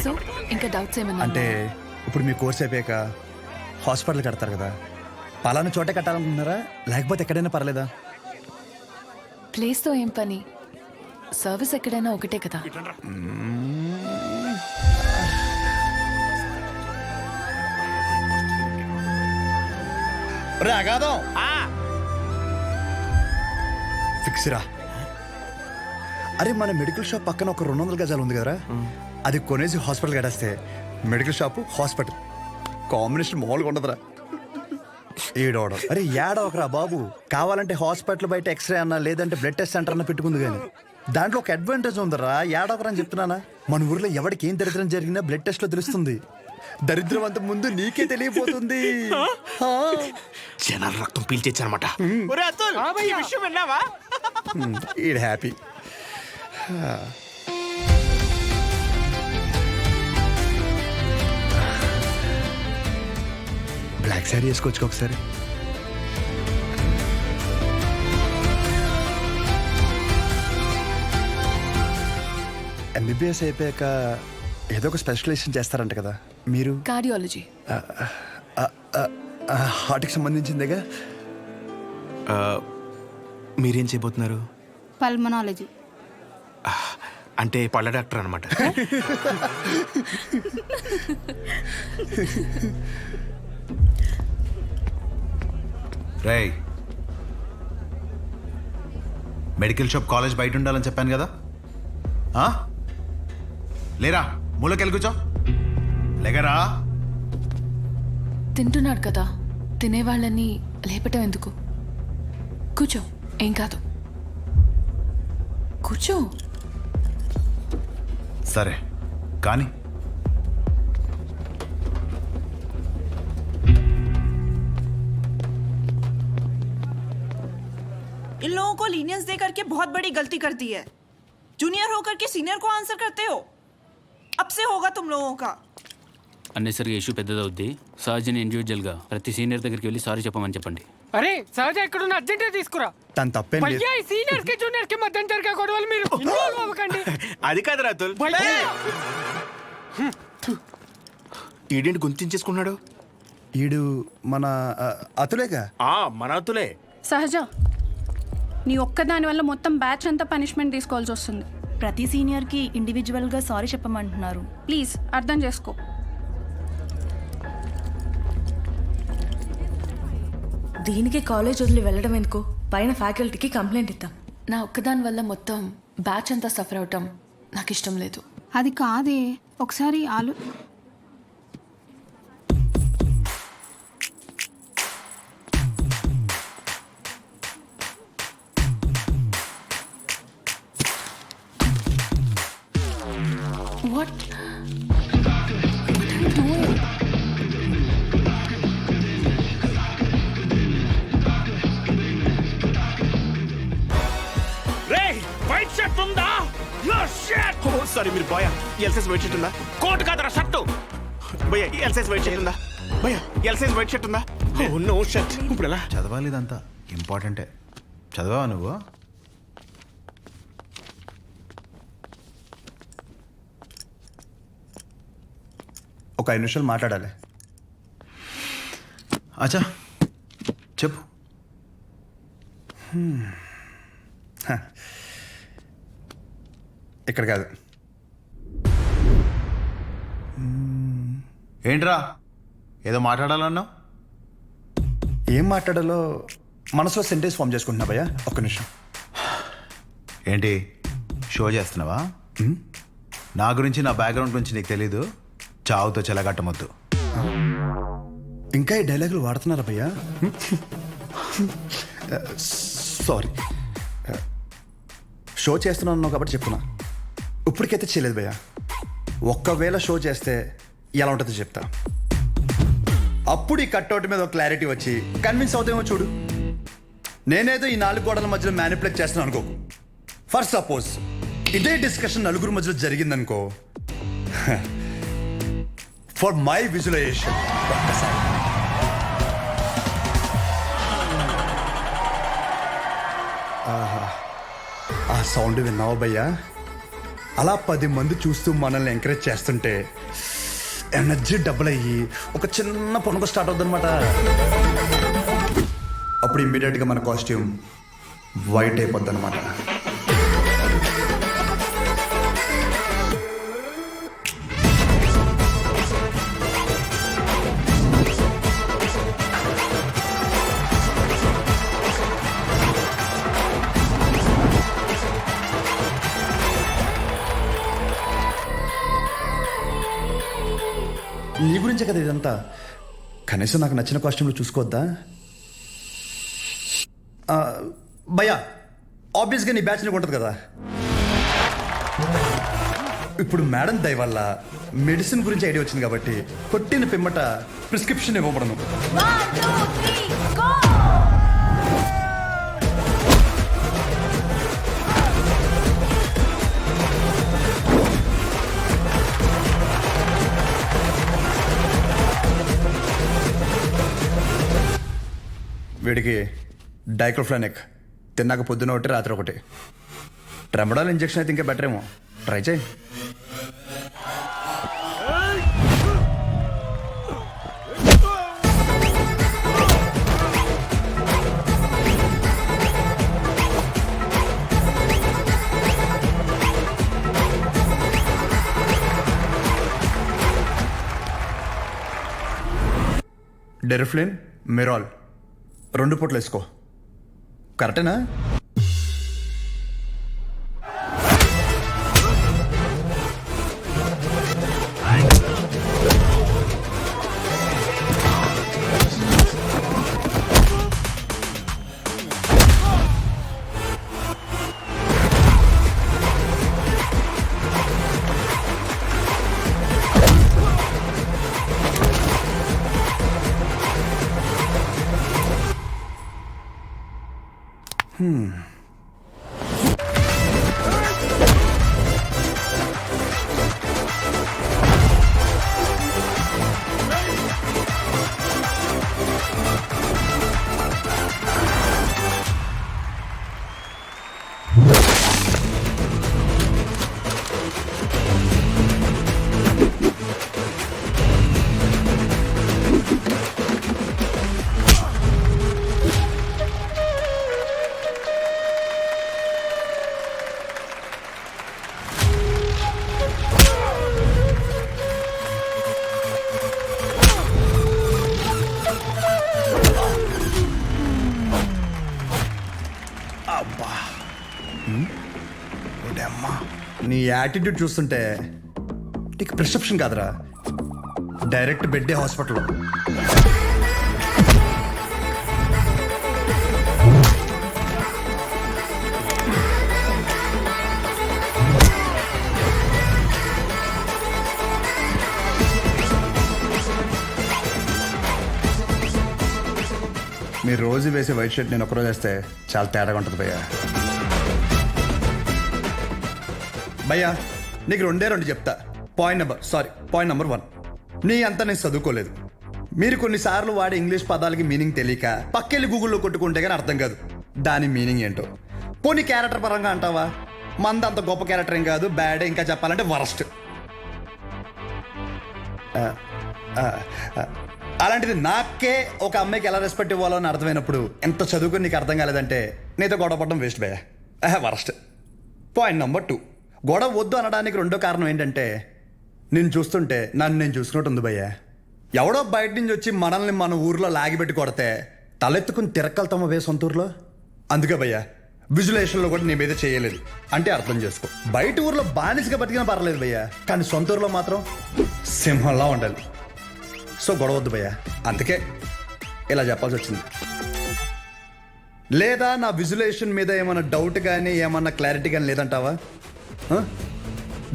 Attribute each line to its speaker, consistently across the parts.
Speaker 1: So ఇంకా doubts ఏమన్నా
Speaker 2: అంటే ఇప్పుడు మీ కోర్స్ అయిపోయాక హాస్పిటల్ కడతారు కదా, పలానా చోటే కట్టాలనుకుంటున్నారా లేకపోతే ఎక్కడైనా పర్లేదా?
Speaker 1: ప్లేస్తో ఏం పని, సర్వీస్ ఎక్కడైనా ఒకటే కదా.
Speaker 2: అగాదం ఫిక్స్ రా. అరే మన మెడికల్ షాప్ పక్కన ఒక 200 గజాలు ఉంది కదరా, అది కొనేసి హాస్పిటల్ కట్టేస్తే మెడికల్ షాప్ హాస్పిటల్ కాంబినేషన్ మామూలుగా ఉండదురా. ఏడవడం అరే ఏడవకరా బాబు, కావాలంటే హాస్పిటల్ బయట ఎక్స్రే అన్నా లేదంటే బ్లడ్ టెస్ట్ సెంటర్ అన్న పెట్టుకుంది, కానీ దాంట్లో ఒక అడ్వాంటేజ్ ఉందరా. ఏడవకరా అని చెప్తున్నానా, మన ఊర్లో ఎవరికి ఏం దరిద్రం జరిగినా బ్లడ్ టెస్ట్ లో తెలుస్తుంది. దరిద్రం అంత ముందు నీకే తెలియపోతుంది.
Speaker 3: జనాలు రక్తం పీల్చేచ్చనమాట.
Speaker 2: ఈడ్ హ్యాపీ. బ్లాక్ శారీ వేసుకోవచ్చు ఒకసారి. ఎంబీబీఎస్ అయిపోయాక ఏదో ఒక స్పెషలైజేషన్ చేస్తారంట కదా మీరు?
Speaker 1: కార్డియాలజీ.
Speaker 2: హార్ట్కి సంబంధించిందేగా.
Speaker 3: మీరేం చేయబోతున్నారు?
Speaker 4: పల్మనాలజీ.
Speaker 3: అంటే పళ్ళ డాక్టర్ అనమాట.
Speaker 5: రేయ్, మెడికల్ షాప్ కాలేజ్ బయట ఉండాలని చెప్పాను కదా, లేరా మూలకెళ్ళి కూర్చో. లేగరా.
Speaker 1: తింటున్నాడు కదా, తినేవాళ్ళని లేపటం ఎందుకు? కూర్చో, ఏం కాదు, కూర్చో.
Speaker 5: సరే కానీ
Speaker 6: इन लोगों को लीनियंस दे करके बहुत बड़ी गलती कर दी है। जूनियर होकर के सीनियर को आंसर करते हो। अब से होगा तुम लोगों का.
Speaker 7: అన్నెసరిగా ఇష్యూ పెద్దదవుద్ది. సహజని ఇండివిజువల్గా ప్రతి సీనియర్ దగ్గరికి వెళ్ళి సారీ చెప్పమని చెప్పండి.
Speaker 8: అరే సహజ ఎక్కడున్న అర్జెంటే తీసుకురా.
Speaker 2: తను తప్పేం లేదు.
Speaker 8: భయ్యా, ఈ సీనియర్ కి జూనియర్ కి మధ్య జరిగే గొడవలు మీరు ఇన్వాల్వ్ అవ్వకండి.
Speaker 3: అది కాదు రాతుల్. ఈడేంటి గుంతించేసుకున్నాడు?
Speaker 2: ఈడు మన అతులేగా.
Speaker 3: మన అతులే.
Speaker 4: సహజ, నీ ఒక్కదాని వల్ల మొత్తం బ్యాచ్ అంతా పనిష్మెంట్ తీసుకోవాల్సి వస్తుంది.
Speaker 6: ప్రతి సీనియర్ కి ఇండివిజువల్ గా సారీ చెప్పమంటున్నారు.
Speaker 4: ప్లీజ్ అర్థం చేసుకో.
Speaker 9: దీనికి కాలేజ్ వదిలి వెళ్ళడం ఎందుకు? పైన ఫ్యాకల్టీకి కంప్లైంట్ ఇద్దాం.
Speaker 1: నా ఒక్కదాని వల్ల మొత్తం బ్యాచ్ అంతా సఫర్ అవటం నాకు ఇష్టం లేదు.
Speaker 4: అది కాదే, ఒకసారి
Speaker 1: What? What are you doing?
Speaker 3: రేయ్, వైట్ షర్ట్ ఉందా? No shirt. ఓ సారీ, మీరు boy. L size white shirt ఉందా? కోట్ కాదరా, షర్ట్. భయ్యా, ఎల్ సైజ్ వైట్ షర్ట్ ఉందా? భయ్యా, ఎల్ సైజ్ వైట్ షర్ట్ ఉందా? Oh no shirt. ఇప్పుడు ఎలా
Speaker 5: చదవాలి? ఇదంతా ఇంపార్టెంటే. చదవా నువ్వు?
Speaker 2: ఒక 5 నిమిషాలు మాట్లాడాలి.
Speaker 5: అచ్చా చెప్పు.
Speaker 2: ఇక్కడ కాదు.
Speaker 5: ఏంట్రా ఏదో మాట్లాడాలన్నావు?
Speaker 2: ఏం మాట్లాడాలో మనసులో సెంటెన్స్ ఫామ్ చేసుకుంటున్నా భయ్యా, ఒక్క నిమిషం.
Speaker 5: ఏంటి షో చేస్తున్నావా? నా గురించి, నా బ్యాక్గ్రౌండ్ గురించి నీకు తెలీదు? చావుతో చెలగట్టమొద్దు.
Speaker 2: ఇంకా ఈ డైలాగులు వాడుతున్నారా భయ్యా? సారీ, షో చేస్తున్నాను కాబట్టి చెప్తున్నా. ఇప్పటికైతే చేయలేదు భయ్యా. ఒక్కవేళ షో చేస్తే ఎలా ఉంటుందో చెప్తా. అప్పుడు ఈ కట్అవుట్ మీద ఒక క్లారిటీ వచ్చి కన్విన్స్ అవుతామో చూడు. నేనేదో ఈ 4 గోడల మధ్యలో మ్యానిపులేట్ చేస్తున్నాను అనుకో. ఫర్ సపోజ్ ఇదే డిస్కషన్ నలుగురు మధ్యలో జరిగిందనుకో, ఫర్ మై విజువలైజేషన్ ఆ సౌండ్ విన్నావా భయ్యా? అలా 10 మంది చూస్తూ మనల్ని ఎంకరేజ్ చేస్తుంటే ఎనర్జీ డబుల్ అయ్యి ఒక చిన్న పనుక స్టార్ట్ అవుతుందన్నమాట. అప్పుడు ఇమ్మీడియట్గా మన కాస్ట్యూమ్ వైట్ అయిపోద్ది అనమాట. నీ గురించే కదా ఇదంతా. కనీసం నాకు నచ్చిన కాస్ట్యూమ్లో చూసుకోవద్దా? భయ్యా, ఆబ్వియస్గా నీ బ్యాచ్ నీకు ఉంటుంది కదా. ఇప్పుడు మేడం దయ వల్ల మెడిసిన్ గురించి ఐడియా వచ్చింది కాబట్టి కొట్టిన పిమ్మట ప్రిస్క్రిప్షన్ ఇవ్వబడను. వీడికి డైక్లోఫెనాక్ తిన్నాక పొద్దున ఒకటి రాత్రి ఒకటి. ట్రెమడాల్ ఇంజెక్షన్ అయితే ఇంకా బెటర్ ఏమో, ట్రై చేయి. డెరిఫ్లిన్, మెరాల్ 2 పూటలు వేసుకో. కరెక్టేనా? నీ యాటిట్యూడ్ చూస్తుంటే నీకు ప్రిస్క్రిప్షన్ కాదురా, డైరెక్ట్ బెడ్డే హాస్పిటల్. మీరు రోజు వేసే వైట్ షర్ట్ నేను ఒకరోజు వేస్తే చాలా తేడాగా ఉంటుంది భయ్యా. భయ్యా నీకు 2 చెప్తా. పాయింట్ నెంబర్ 1, నీ అంతా నేను చదువుకోలేదు. మీరు కొన్నిసార్లు వాడే ఇంగ్లీష్ పదాలకి మీనింగ్ తెలియక పక్కెళ్ళి గూగుల్లో కొట్టుకుంటే కానీ అర్థం కాదు దాని మీనింగ్ ఏంటో. పోనీ క్యారెక్టర్ పరంగా అంటావా, మంద అంత గొప్ప క్యారెక్టర్ ఏం కాదు, బ్యాడ్. ఇంకా చెప్పాలంటే వరస్ట్. అలాంటిది నాకే ఒక అమ్మాయికి ఎలా రెస్పెక్ట్ ఇవ్వాలో అని అర్థమైనప్పుడు ఎంత చదువుకుని నీకు అర్థం కాలేదంటే నీతో గొడవ పడడం వేస్ట్ భయ్యా. వరస్ట్. పాయింట్ నెంబర్ 2, గొడవ వద్దు అనడానికి 2వ కారణం ఏంటంటే నేను చూస్తుంటే నన్ను నేను చూసుకున్నట్టు ఉంది భయ్యా. ఎవడో బయట నుంచి వచ్చి మనల్ని మన ఊర్లో లాగిపెట్టి కొడితే తలెత్తుకుని తిరక్కలుతామా వే సొంత ఊర్లో. అందుకే భయ్యా విజులేషన్లో కూడా నీ మీద చేయలేదు అంటే అర్థం చేసుకో. బయట ఊర్లో బానిసగా బతికినా పర్లేదు భయ్యా, కానీ సొంత ఊర్లో మాత్రం సింహంలా ఉండాలి. సో గొడవ వద్దు భయ్యా, అందుకే ఇలా చెప్పాల్సి వచ్చింది. లేదా నా విజులేషన్ మీద ఏమైనా డౌట్ కానీ ఏమన్నా క్లారిటీ కానీ లేదంటావా?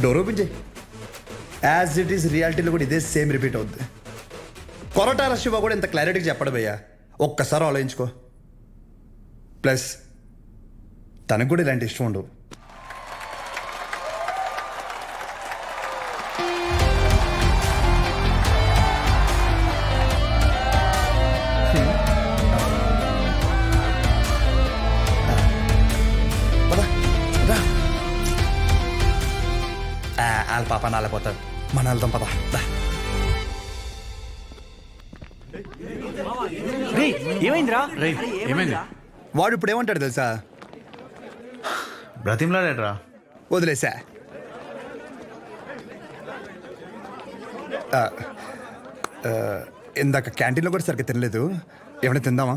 Speaker 2: డోర్ ఓపెన్ చేయి. యాజ్ ఇట్ ఈస్ రియాలిటీలో కూడా ఇదే సేమ్ రిపీట్ అవుద్ది. కొరటాల శివ కూడా ఇంత క్లారిటీగా చెప్పడు భయ్యా, ఒక్కసారి ఆలోచించుకో. ప్లస్ తనకు కూడా ఇలాంటి ఇష్టం ఉండవు. వాళ్ళ పాప నాలేపోతాడు మన వెళ్దాం పదా
Speaker 3: ఏమైందిరా
Speaker 5: ఏమైంది
Speaker 2: వాడు ఇప్పుడు ఏమంటాడు తెలుసా
Speaker 5: బ్రతిమ్లాడేట్రా
Speaker 2: వదిలేసా ఇందాక క్యాంటీన్లో కూడా సరిగ్గా తినలేదు ఏమైనా తిందామా